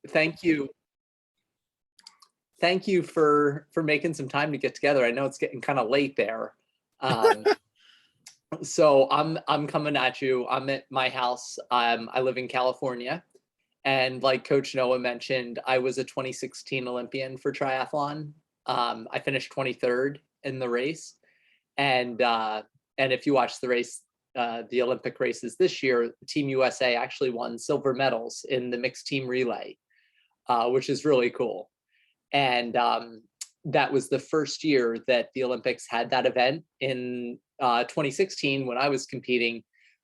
Thank you. Thank you for making some time to get together. I know it's getting kind of late there. So I'm coming at you. I'm at my house. I live in California, and like Coach Noah mentioned, I was a 2016 Olympian for triathlon. I finished 23rd in the race, and if you watch the race, the Olympic races this year, Team USA actually won silver medals in the mixed team relay, which is really cool. And that was the first year that the Olympics had that event. In 2016, when I was competing,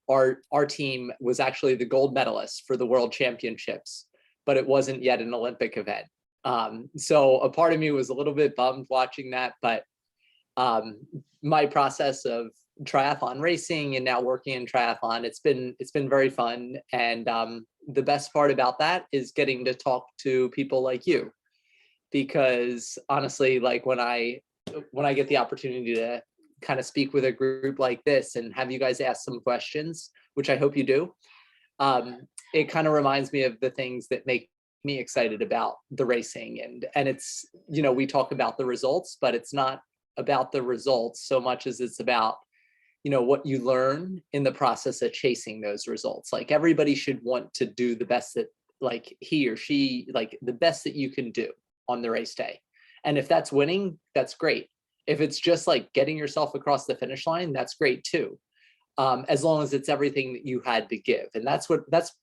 our team was actually the gold medalist for the World Championships, but it wasn't yet an Olympic event. So a part of me was a little bit bummed watching that, but my process of triathlon racing and now working in triathlon, it's been very fun. And the best part about that is getting to talk to people like you, because honestly, like when I get the opportunity to kind of speak with a group like this and have you guys ask some questions, which I hope you do, it kind of reminds me of the things that make me excited about the racing. And it's, you know, we talk about the results, but it's not about the results so much as it's about, you know, what you learn in the process of chasing those results. Like everybody should want to do the best that, like he or she, like the best that you can do on the race day. And if that's winning, that's great. If it's just like getting yourself across the finish line, that's great too. As long as it's everything that you had to give. And that's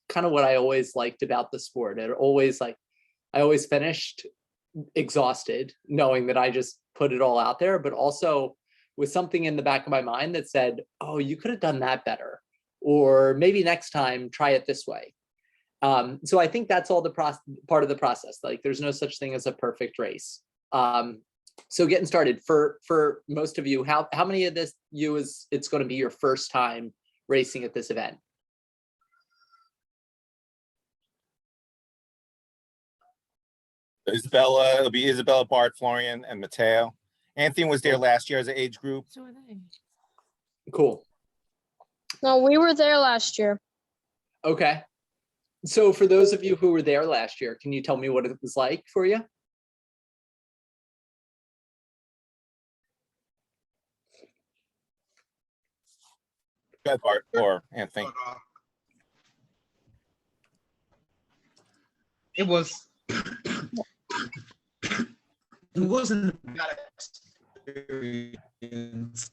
kind of what I always liked about the sport. I always finished exhausted knowing that I just put it all out there, but also with something in the back of my mind that said, oh, you could have done that better, or maybe next time try it this way. So I think that's all the part of the process. Like there's no such thing as a perfect race. So getting started for most of you, how many of this it's going to be your first time racing at this event? Isabella, it'll be Isabella, Bart, Florian, and Mateo. Anthony was there last year as an age group. So are they. Cool. No, we were there last year. Okay. So for those of you who were there last year, can you tell me what it was like for you? Go ahead, Bart or Anthony. It wasn't a bad experience.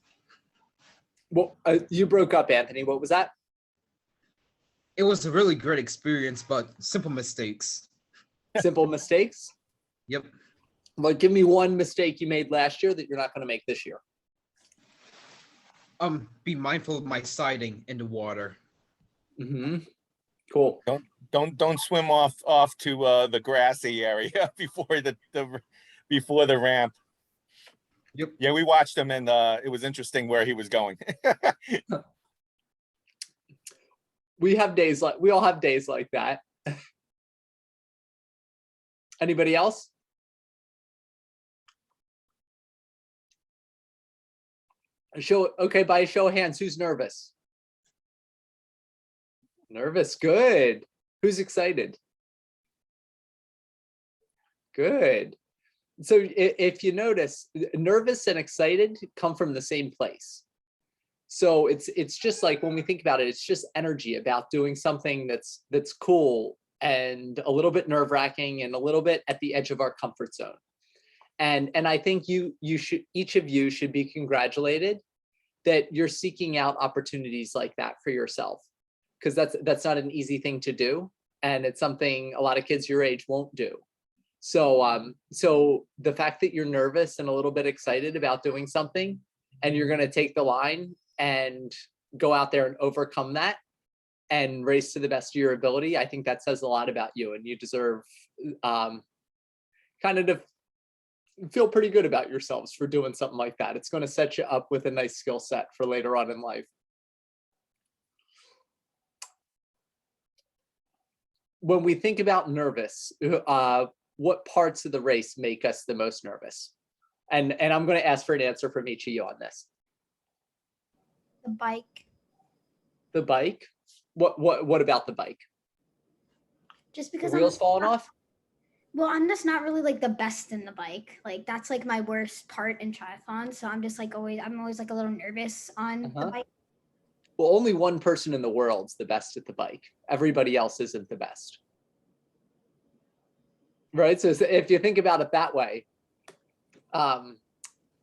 Well, you broke up, Anthony. What was that? It was a really great experience, but simple mistakes. Simple mistakes? Yep. Well, give me one mistake you made last year that you're not going to make this year. Be mindful of my siding in the water. Mm-hmm. Cool. Don't swim off to the grassy area before the ramp. Yep. Yeah, we watched him, and it was interesting where he was going. We all have days like that. Anybody else? Okay, by a show of hands, who's nervous? Nervous, good. Who's excited? Good. So if you notice, nervous and excited come from the same place. So it's just like when we think about it, it's just energy about doing something that's cool and a little bit nerve-wracking and a little bit at the edge of our comfort zone. And I think each of you should be congratulated that you're seeking out opportunities like that for yourself, because that's not an easy thing to do, and it's something a lot of kids your age won't do. So so the fact that you're nervous and a little bit excited about doing something, and you're going to take the line and go out there and overcome that and race to the best of your ability, I think that says a lot about you, and you deserve kind of to feel pretty good about yourselves for doing something like that. It's going to set you up with a nice skill set for later on in life. When we think about nervous, what parts of the race make us the most nervous? And I'm going to ask for an answer from each of you on this. The bike. The bike? What about the bike? Just because the wheels falling off? Well, I'm just not really like the best in the bike. Like that's like my worst part in triathlon. So I'm just like I'm always like a little nervous on the Uh-huh. bike. Well, only one person in the world's the best at the bike. Everybody else isn't the best. Right? So if you think about it that way,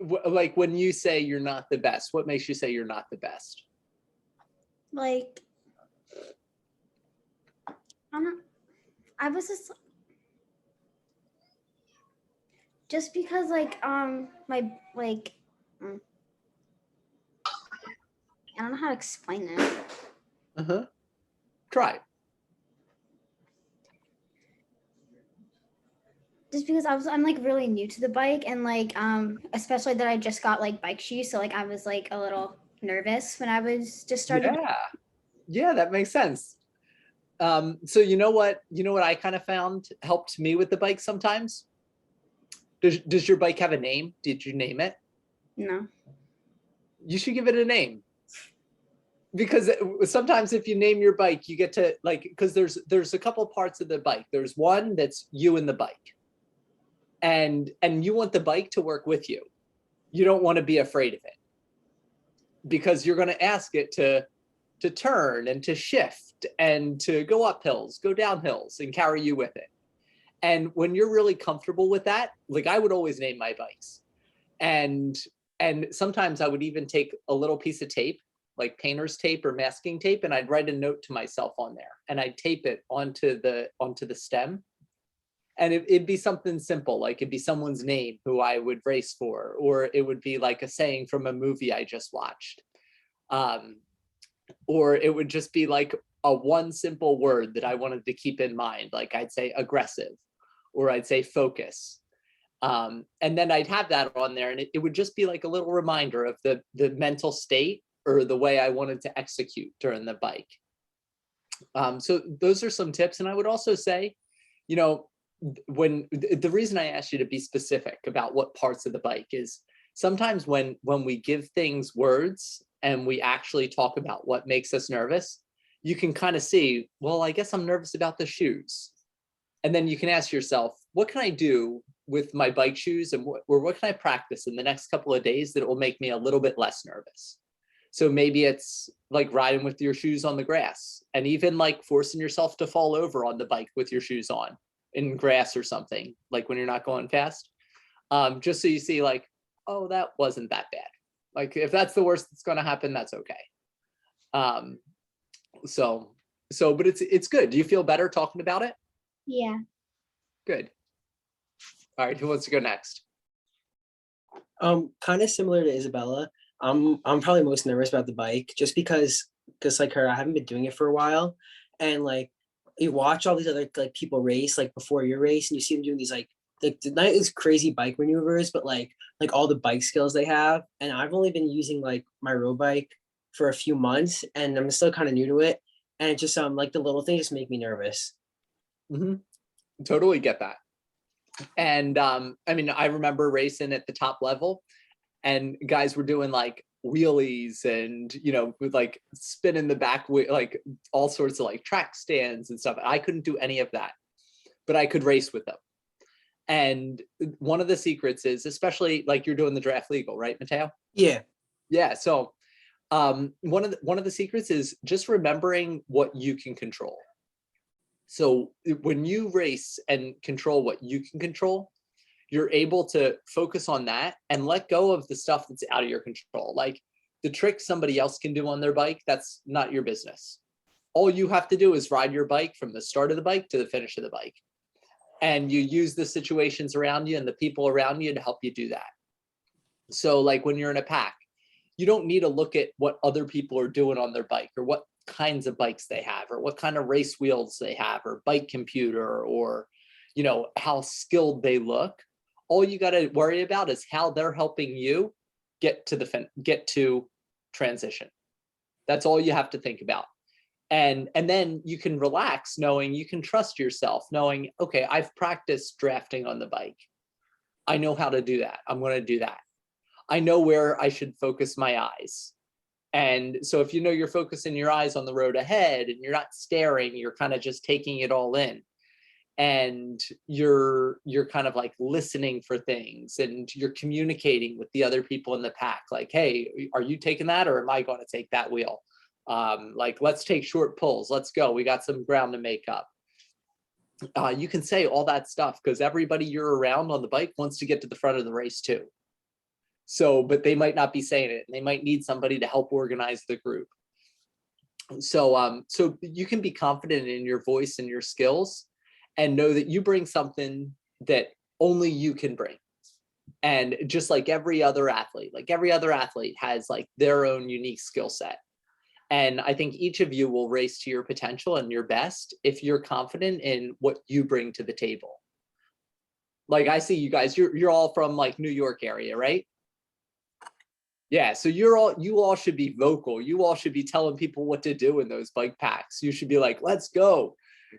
like when you say you're not the best, what makes you say you're not the best? Like I was just because like my like I don't know how to explain it. Uh-huh. Try it. Just because I'm like really new to the bike and like especially that I just got like bike shoes, so like I was like a little nervous when I was just starting. Yeah, that makes sense. So you know what I kind of found helped me with the bike sometimes? Does your bike have a name? Did you name it? No. You should give it a name. Because sometimes if you name your bike, you get to like, because there's a couple parts of the bike. There's one that's you and the bike. And you want the bike to work with you. You don't want to be afraid of it. Because you're going to ask it to turn and to shift and to go up hills, go down hills, and carry you with it. And when you're really comfortable with that, like I would always name my bikes. And sometimes I would even take a little piece of tape, like painter's tape or masking tape, and I'd write a note to myself on there, and I'd tape it onto the stem. And it'd be something simple, like it'd be someone's name who I would race for, or it would be like a saying from a movie I just watched. Or it would just be like a one simple word that I wanted to keep in mind. Like I'd say aggressive, or I'd say focus. And then I'd have that on there, and it would just be like a little reminder of the mental state or the way I wanted to execute during the bike. So those are some tips. And I would also say, when the reason I asked you to be specific about what parts of the bike is sometimes when we give things words and we actually talk about what makes us nervous, you can kind of see, well, I guess I'm nervous about the shoes. And then you can ask yourself, what can I do with my bike shoes, and what can I practice in the next couple of days that will make me a little bit less nervous? So maybe it's like riding with your shoes on the grass, and even like forcing yourself to fall over on the bike with your shoes on in grass or something, like when you're not going fast. Just so you see like, oh, that wasn't that bad. Like if that's the worst that's going to happen, that's okay. But it's good. Do you feel better talking about it? Yeah. Good. All right, who wants to go next? Kind of similar to Isabella. I'm probably most nervous about the bike just because like her, I haven't been doing it for a while, and like you watch all these other like people race like before your race, and you see them doing these like not these crazy bike maneuvers, but like all the bike skills they have. And I've only been using like my road bike for a few months, and I'm still kind of new to it, and it just like the little things just make me nervous. Mm-hmm. Totally get that. And I mean, I remember racing at the top level, and guys were doing like wheelies and with like spinning the back, like all sorts of like track stands and stuff. I couldn't do any of that, but I could race with them. And one of the secrets is, especially like you're doing the draft legal, right, Mateo? Yeah. So one of the secrets is just remembering what you can control. So when you race and control what you can control, you're able to focus on that and let go of the stuff that's out of your control. Like the trick somebody else can do on their bike, that's not your business. All you have to do is ride your bike from the start of the bike to the finish of the bike. And you use the situations around you and the people around you to help you do that. So like when you're in a pack, you don't need to look at what other people are doing on their bike or what kinds of bikes they have or what kind of race wheels they have or bike computer or how skilled they look. All you got to worry about is how they're helping you get to transition. That's all you have to think about. And then you can relax knowing you can trust yourself, knowing, okay, I've practiced drafting on the bike. I know how to do that. I'm going to do that. I know where I should focus my eyes. And so if you're focusing your eyes on the road ahead and you're not staring, you're kind of just taking it all in. and you're kind of like listening for things, and you're communicating with the other people in the pack, like, hey, are you taking that, or am I going to take that wheel? Like, let's take short pulls, let's go, we got some ground to make up. You can say all that stuff because everybody you're around on the bike wants to get to the front of the race too. So, but they might not be saying it, and they might need somebody to help organize the group. So, so you can be confident in your voice and your skills, and know that you bring something that only you can bring. And just like every other athlete has like their own unique skill set. And I think each of you will race to your potential and your best if you're confident in what you bring to the table. Like, I see you guys, you're all from like New York area, right? Yeah, so you all should be vocal. You all should be telling people what to do in those bike packs. You should be like, let's go.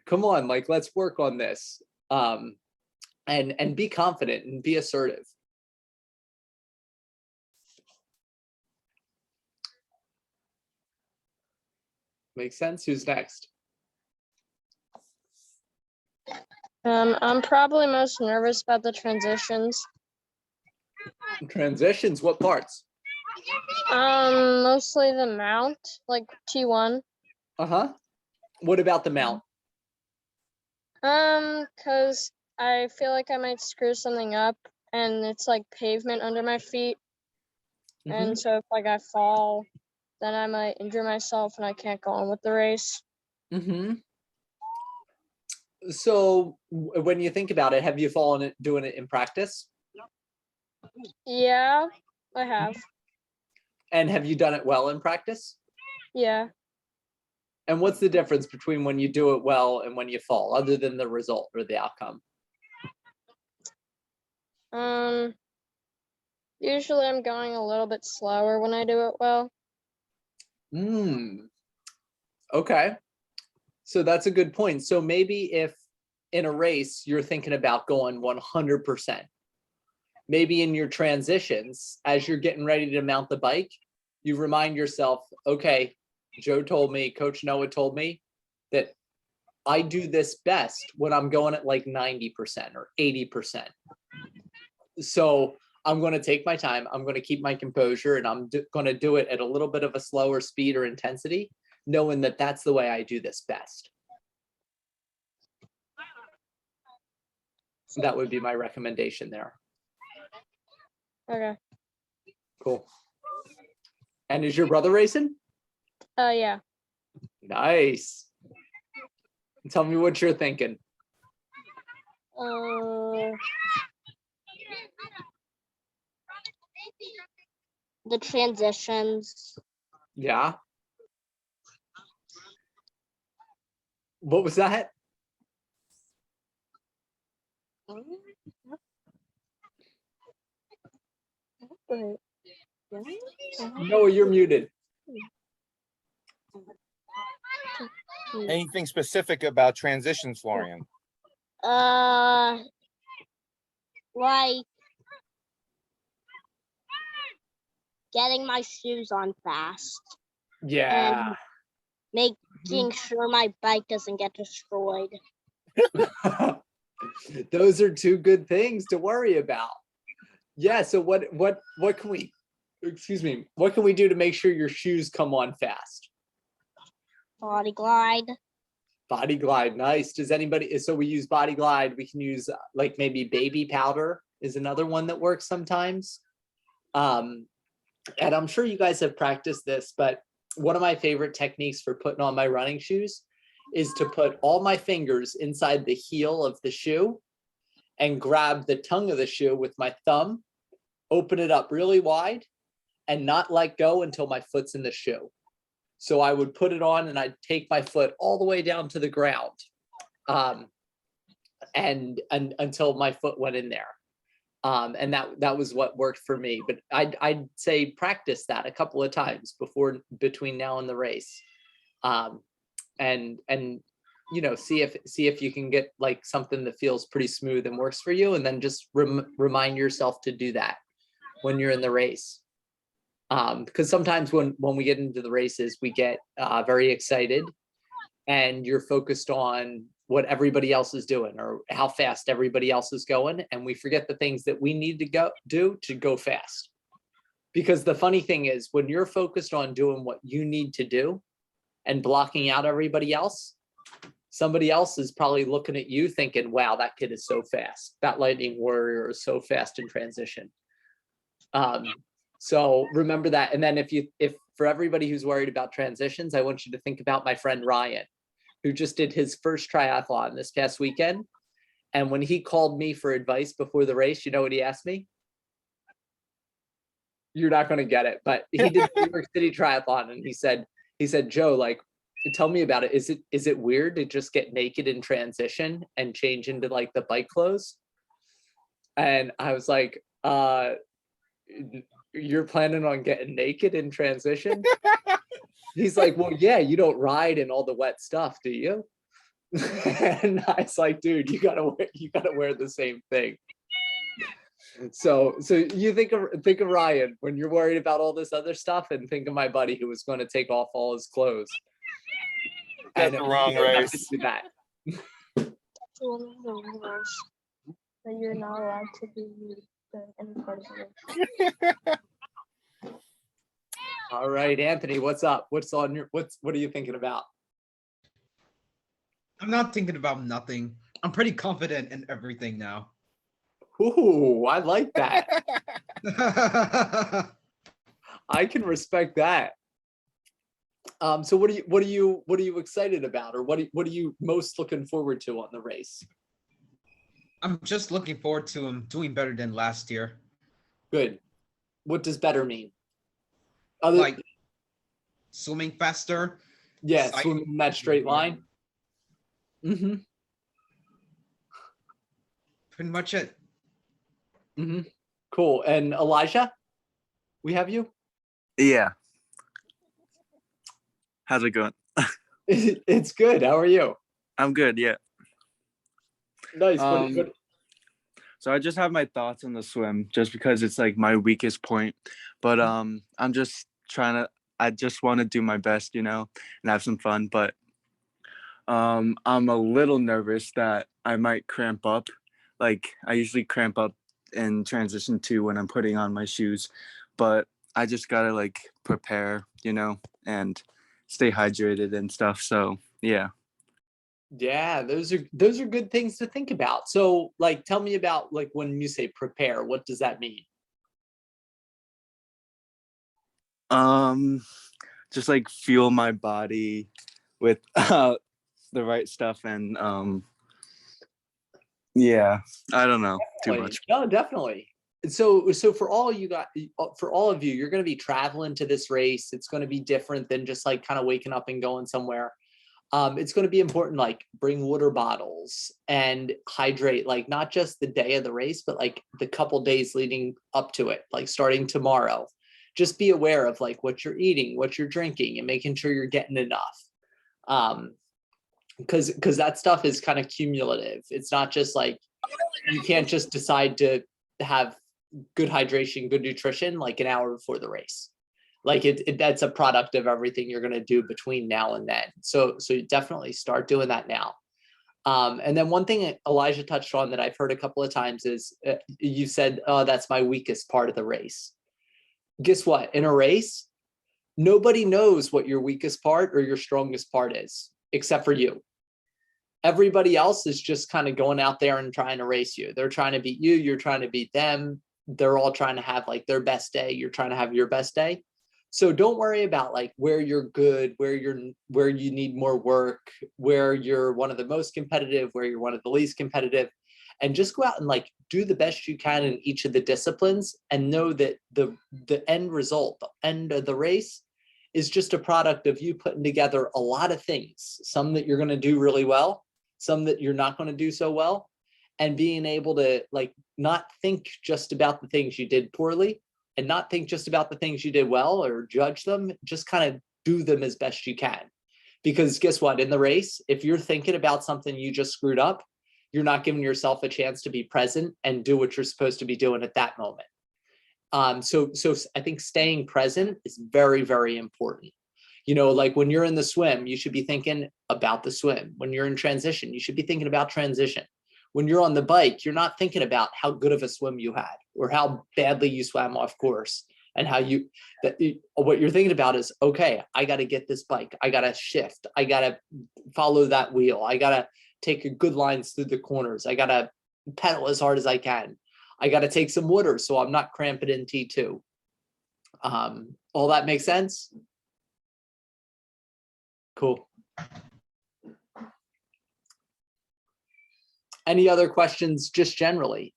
Come on, like, let's work on this. And be confident and be assertive. Makes sense? Who's next? I'm probably most nervous about the transitions. Transitions, what parts? Mostly the mount, like T1. Uh-huh. What about the mount? Cause I feel like I might screw something up, and it's like pavement under my feet. And so if like I fall, then I might injure myself and I can't go on with the race. So when you think about it, have you fallen doing it in practice? Yeah, I have. And have you done it well in practice? Yeah. And what's the difference between when you do it well and when you fall, other than the result or the outcome? Usually I'm going a little bit slower when I do it well. Okay. So that's a good point. So maybe if in a race you're thinking about going 100%, maybe in your transitions, as you're getting ready to mount the bike, you remind yourself, okay, Joe told me, Coach Noah told me that I do this best when I'm going at like 90% or 80%. So I'm going to take my time, I'm going to keep my composure, and I'm going to do it at a little bit of a slower speed or intensity, knowing that that's the way I do this best. That would be my recommendation there. Okay. Cool. And is your brother racing? Yeah. Nice. Tell me what you're thinking. The transitions. Yeah. What was that? No, you're muted. Anything specific about transitions, Florian? Like getting my shoes on fast. Yeah. And making sure my bike doesn't get destroyed. Those are two good things to worry about. Yeah, so what can we, what can we do to make sure your shoes come on fast? Body glide. Body glide, nice. Does anybody, so we use body glide, we can use like maybe baby powder is another one that works sometimes. And I'm sure you guys have practiced this, but one of my favorite techniques for putting on my running shoes is to put all my fingers inside the heel of the shoe and grab the tongue of the shoe with my thumb, open it up really wide, and not let go until my foot's in the shoe. So I would put it on and I'd take my foot all the way down to the ground, and until my foot went in there. And that was what worked for me. But I'd say practice that a couple of times between now and the race, and you know, see if you can get like something that feels pretty smooth and works for you, and then just remind yourself to do that when you're in the race. Because sometimes when we get into the races, we get very excited, and you're focused on what everybody else is doing or how fast everybody else is going, and we forget the things that we need to do to go fast. Because the funny thing is, when you're focused on doing what you need to do and blocking out everybody else, somebody else is probably looking at you thinking, wow, that kid is so fast. That lightning warrior is so fast in transition. So remember that. And then if for everybody who's worried about transitions, I want you to think about my friend Ryan, who just did his first triathlon this past weekend. And when he called me for advice before the race, you know what he asked me? You're not going to get it, but he did the New York City triathlon, and he said, Joe, like, tell me about it. Is it weird to just get naked in transition and change into like the bike clothes? And I was like, you're planning on getting naked in transition? He's like, well, yeah, you don't ride in all the wet stuff, do you? And I was like, dude, you gotta wear the same thing. So you think of Ryan when you're worried about all this other stuff, and think of my buddy who was going to take off all his clothes. That's the wrong race. Do that. That's one of the rules that you're not allowed to do any part of it. All right, Anthony, what's up? What are you thinking about? I'm not thinking about nothing. I'm pretty confident in everything now. Ooh, I like that. I can respect that. So what are you excited about, or what are you most looking forward to on the race? I'm just looking forward to him doing better than last year. Good. What does better mean? Like swimming faster. Yeah, swimming in that straight line. Mm-hmm. Pretty much it. Mm-hmm. Cool. And Elijah, we have you? Yeah. How's it going? It's good. How are you? I'm good, yeah. Nice. So I just have my thoughts on the swim just because it's like my weakest point. But I'm just I just want to do my best, and have some fun. But I'm a little nervous that I might cramp up. Like I usually cramp up in transition 2 when I'm putting on my shoes. But I just gotta like prepare, and stay hydrated and stuff. So yeah. Yeah, those are good things to think about. So like, tell me about like when you say prepare, what does that mean? Just like fuel my body with the right stuff, and yeah, I don't know too much. No, definitely. So for all of you, you're going to be traveling to this race. It's going to be different than just like kind of waking up and going somewhere. It's going to be important, like bring water bottles and hydrate, like not just the day of the race, but like the couple days leading up to it, like starting tomorrow. Just be aware of like what you're eating, what you're drinking, and making sure you're getting enough. Because that stuff is kind of cumulative. It's not just like, you can't just decide to have good hydration, good nutrition like an hour before the race. Like that's a product of everything you're going to do between now and then. So you definitely start doing that now. And then one thing that Elijah touched on that I've heard a couple of times is you said, oh, that's my weakest part of the race. Guess what? In a race, nobody knows what your weakest part or your strongest part is, except for you. Everybody else is just kind of going out there and trying to race you. They're trying to beat you. You're trying to beat them. They're all trying to have like their best day. You're trying to have your best day. So don't worry about like where you're good, where you need more work, where you're one of the most competitive, where you're one of the least competitive, and just go out and like do the best you can in each of the disciplines, and know that the end result, the end of the race, is just a product of you putting together a lot of things, some that you're going to do really well, some that you're not going to do so well, and being able to like not think just about the things you did poorly, and not think just about the things you did well or judge them, just kind of do them as best you can. Because guess what? In the race, if you're thinking about something you just screwed up, you're not giving yourself a chance to be present and do what you're supposed to be doing at that moment. So I think staying present is very, very important. You know, like when you're in the swim, you should be thinking about the swim. When you're in transition, you should be thinking about transition. When you're on the bike, you're not thinking about how good of a swim you had or how badly you swam off course and how you, what you're thinking about is, okay, I got to get this bike. I got to shift. I got to follow that wheel. I got to take good lines through the corners. I got to pedal as hard as I can. I got to take some water so I'm not cramping in T2. All that makes sense? Cool. Any other questions just generally?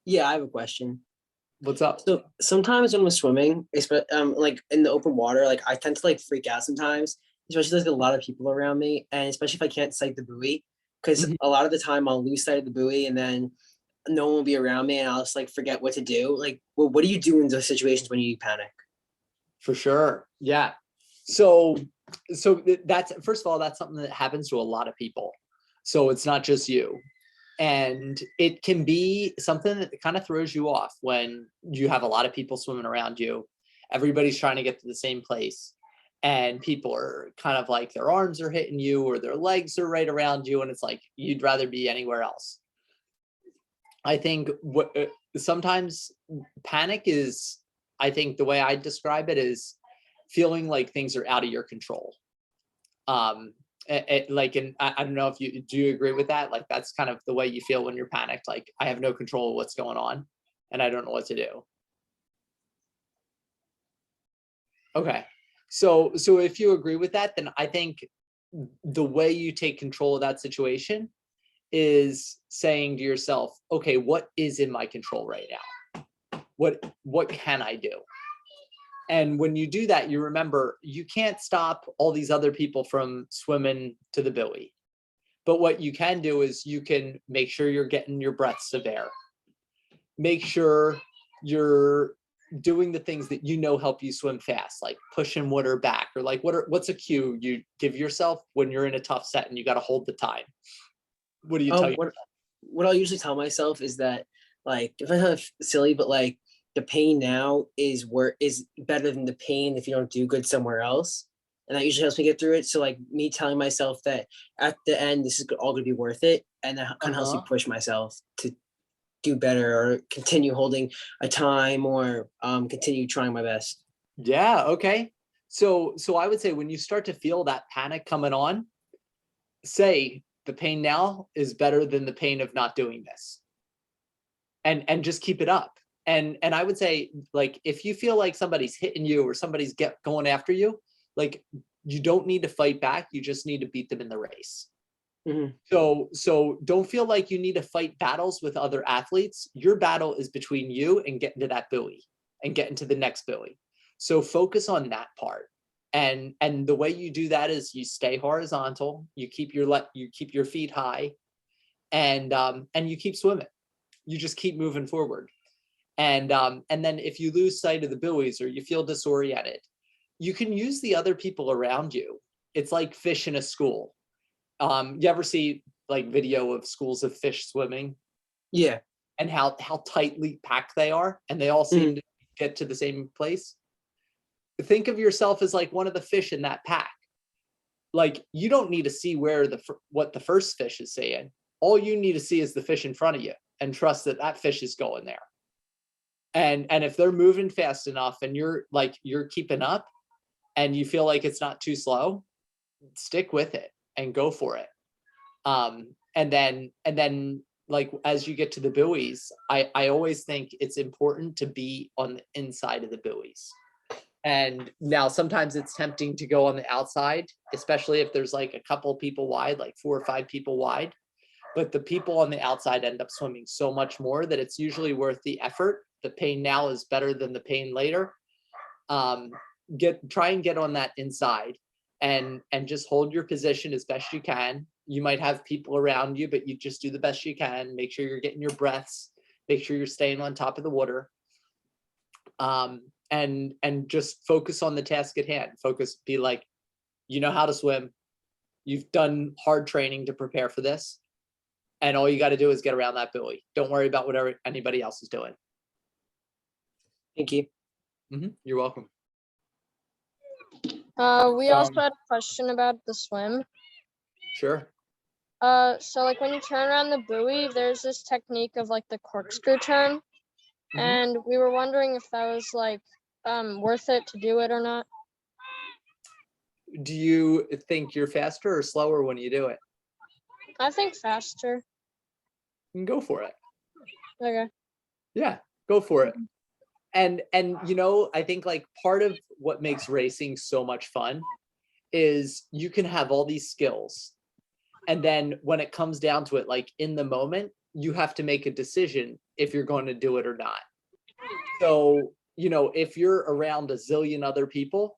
Yeah, I have a question. What's up? So sometimes when I'm swimming, like in the open water, like I tend to like freak out sometimes, especially like a lot of people around me, and especially if I can't sight the buoy, because Mhm. a lot of the time I'll lose sight of the buoy and then no one will be around me and I'll just like forget what to do. Like, well, what do you do in those situations when you panic? For sure. Yeah. So that's, first of all, that's something that happens to a lot of people. So it's not just you. And it can be something that kind of throws you off when you have a lot of people swimming around you. Everybody's trying to get to the same place. And people are kind of like their arms are hitting you or their legs are right around you. And it's like, you'd rather be anywhere else. I think what sometimes panic is, I think the way I describe it is feeling like things are out of your control. Like, and I don't know if do you agree with that? Like, that's kind of the way you feel when you're panicked. Like, I have no control of what's going on and I don't know what to do. Okay. So if you agree with that, then I think the way you take control of that situation is saying to yourself, okay, what is in my control right now? What can I do? And when you do that, you remember you can't stop all these other people from swimming to the buoy. But what you can do is you can make sure you're getting your breaths of air. Make sure you're doing the things that you know help you swim fast, like pushing water back, or like what's a cue you give yourself when you're in a tough set and you got to hold the time? What do you tell you? What I'll usually tell myself is that, like, if I have silly, but like the pain now is better than the pain if you don't do good somewhere else. And that usually helps me get through it. So like me telling myself that at the end, this is all gonna be worth it. And that kind of helps me push myself to do better or continue holding a time or continue trying my best. Yeah, okay. So I would say when you start to feel that panic coming on, say the pain now is better than the pain of not doing this. And just keep it up. And I would say, like, if you feel like somebody's hitting you or somebody's going after you, like, you don't need to fight back. You just need to beat them in the race. Mhm. So don't feel like you need to fight battles with other athletes. Your battle is between you and getting to that buoy and getting to the next buoy. So focus on that part. And the way you do that is you stay horizontal, you keep your feet high, and you keep swimming. You just keep moving forward. And then if you lose sight of the buoys or you feel disoriented, you can use the other people around you. It's like fish in a school. You ever see like video of schools of fish swimming? Yeah. And how tightly packed they are, and they all seem to get to the same place? Think of yourself as like one of the fish in that pack. Like, you don't need to see what the first fish is saying. All you need to see is the fish in front of you and trust that that fish is going there. And if they're moving fast enough and you're keeping up and you feel like it's not too slow, stick with it and go for it. And then like, as you get to the buoys, I always think it's important to be on the inside of the buoys. And now sometimes it's tempting to go on the outside, especially if there's like a couple people wide, like 4 or 5 people wide. But the people on the outside end up swimming so much more that it's usually worth the effort. The pain now is better than the pain later. Try and get on that inside and just hold your position as best you can. You might have people around you, but you just do the best you can. Make sure you're getting your breaths, make sure you're staying on top of the water. And just focus on the task at hand. Be like, you know how to swim. You've done hard training to prepare for this. And all you got to do is get around that buoy. Don't worry about whatever anybody else is doing. Thank you. You're welcome. We also had a question about the swim. Sure. So like when you turn around the buoy, there's this technique of like the corkscrew turn, and we were wondering if that was like worth it to do it or not. Do you think you're faster or slower when you do it? I think faster. You can go for it. Okay. Yeah, go for it. And you know, I think like part of what makes racing so much fun is you can have all these skills, and then when it comes down to it, like in the moment, you have to make a decision if you're going to do it or not. So, you know, if you're around a zillion other people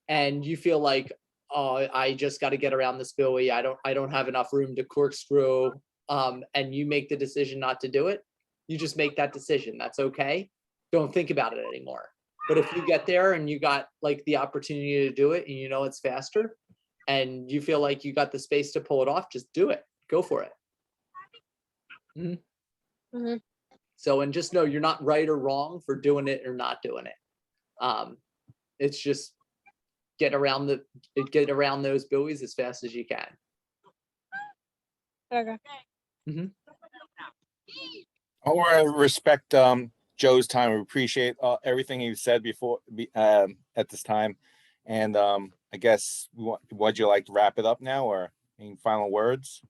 and you feel like, oh, I just got to get around this buoy, I don't have enough room to corkscrew, and you make the decision not to do it, you just make that decision. That's okay. Don't think about it anymore. But if you get there and you got like the opportunity to do it and you know it's faster and you feel like you got the space to pull it off, just do it. Go for it. So, and just know you're not right or wrong for doing it or not doing it. It's just get around those buoys as fast as you can. Okay. I want to respect Joe's time. We appreciate everything he said before at this time, and I guess would you like to wrap it up now, or any final words?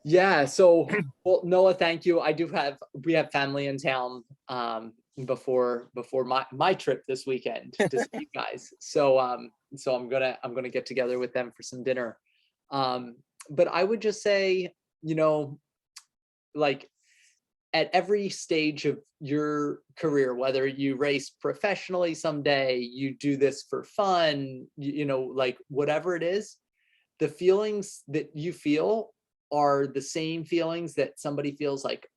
Yeah. So, well, Noah, thank you. We have family in town before my trip this weekend to see you guys. So I'm gonna get together with them for some dinner. But I would just say, you know, like at every stage of your career, whether you race professionally someday, you do this for fun, you know, like whatever it is, the feelings that you feel are the same feelings that somebody feels like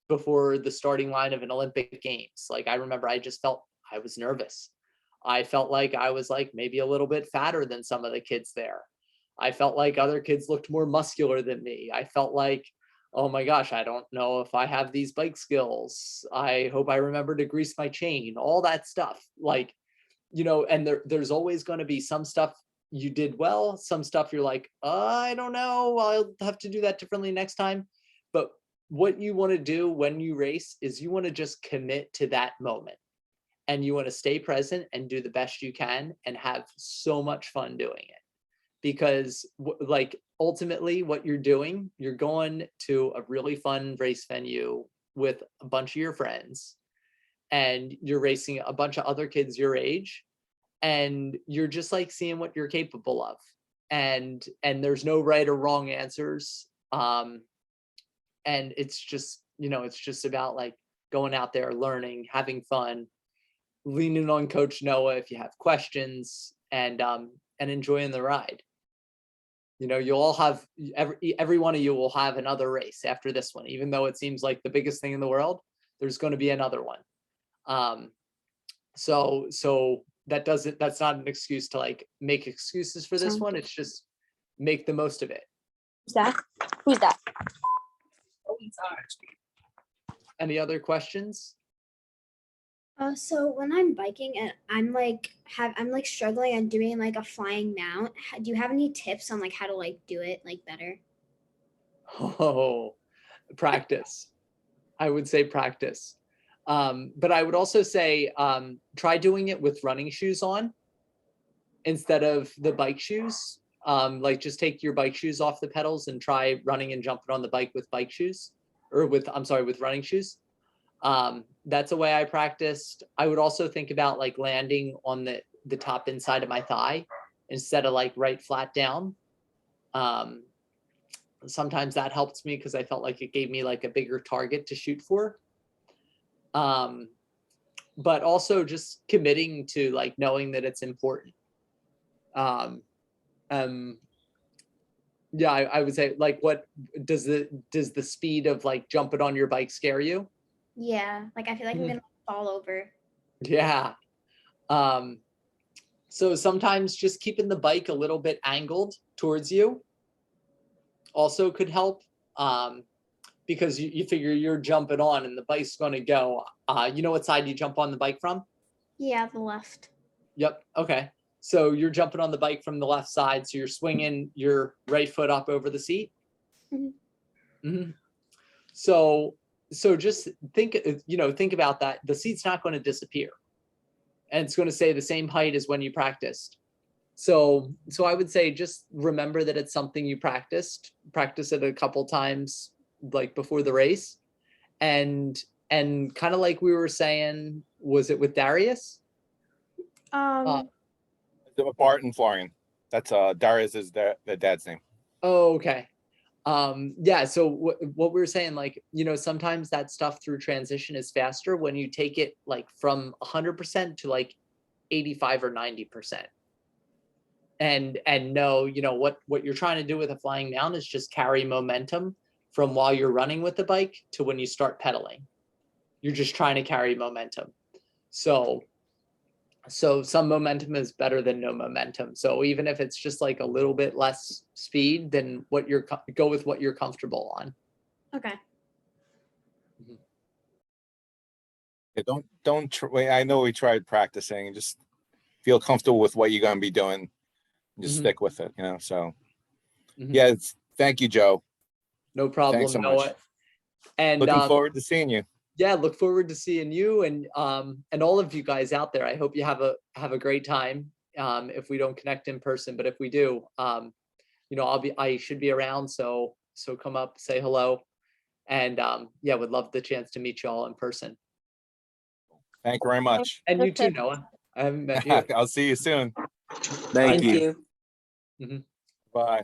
before the starting line of an Olympic Games. Like I remember I just felt I was nervous. I felt like I was like maybe a little bit fatter than some of the kids there. I felt like other kids looked more muscular than me. I felt like, oh my gosh, I don't know if I have these bike skills. I hope I remember to grease my chain, all that stuff. Like, you know, and there's always going to be some stuff you did well, some stuff you're like, I don't know, I'll have to do that differently next time. But what you want to do when you race is you want to just commit to that moment, and you want to stay present and do the best you can and have so much fun doing it. Because like ultimately what you're doing, you're going to a really fun race venue with a bunch of your friends, and you're racing a bunch of other kids your age, and you're just like seeing what you're capable of, and there's no right or wrong answers, and it's just, you know, it's just about like going out there, learning, having fun, leaning on Coach Noah if you have questions, and enjoying the ride. You know, you'll all have every one of you will have another race after this one, even though it seems like the biggest thing in the world. There's going to be another one. So that's not an excuse to like make excuses for this one. It's just make the most of it. Who's that? Any other questions? So when I'm biking and I'm like struggling and doing like a flying mount, do you have any tips on like how to like do it like better? Oh, practice. I would say practice. But I would also say try doing it with running shoes on instead of the bike shoes. Like just take your bike shoes off the pedals and try running and jumping on the bike with bike shoes, or with running shoes. That's a way I practiced. I would also think about like landing on the top inside of my thigh instead of like right flat down. Sometimes that helped me because I felt like it gave me like a bigger target to shoot for. But also just committing to like knowing that it's important. Yeah, I would say like, what does the speed of like jumping on your bike scare you? Yeah, like I feel like I'm gonna fall over. Yeah. So sometimes just keeping the bike a little bit angled towards you also could help, because you figure you're jumping on and the bike's going to go. You know what side you jump on the bike from? Yeah, the left. Yep. Okay. So you're jumping on the bike from the left side. So you're swinging your right foot up over the seat. Mhm. Mhm. So just think, think about that. The seat's not going to disappear, and it's going to stay the same height as when you practiced. So I would say just remember that it's something you practice it a couple times, like before the race, and kind of like we were saying, was it with Darius? Barton Florian. That's Darius is their dad's name. Oh, okay. Yeah, so what we were saying, like, sometimes that stuff through transition is faster when you take it like from 100% to like 85 or 90%. And know, what you're trying to do with a flying mount is just carry momentum from while you're running with the bike to when you start pedaling. You're just trying to carry momentum. So some momentum is better than no momentum. So even if it's just like a little bit less speed than go with what you're comfortable on. Okay. Yeah, wait, I know we tried practicing and just feel comfortable with what you're going to be doing. Just stick with it, so yeah, thank you, Joe. No problem. Thanks so Noah. much. And Looking forward to seeing you. yeah, look forward to seeing you and all of you guys out there. I hope you have a great time. If we don't connect in person, but if we do, I should be around. So come up, say hello, and yeah, would love the chance to meet you all in person. Thank you very much. And you too, Noah. I haven't met you. I'll see you soon. Thank you. you. Bye.